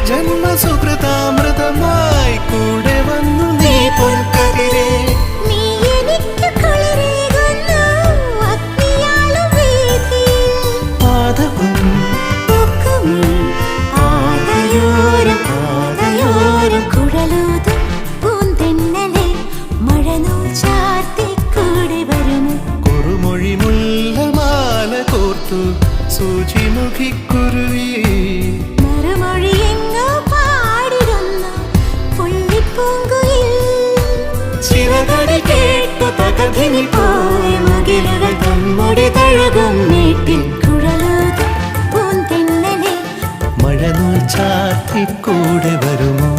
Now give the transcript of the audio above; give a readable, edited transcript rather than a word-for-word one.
ജന്മസുകൃതാമൃതമായി കൂടെ വന്നു നീ പൊൻകതിരേ. കുറുമൊഴി മുല്ലമാല കോർത്തു സൂചിമുഖിക്കുരുവി ചിറകടി കേട്ടു തകതിനി പോയ മുകിലുകൾ തമ്മുടെ തഴകും നീട്ടിൽ മഴനൂൽ ചാർത്തി കൂടെ വരുമോ?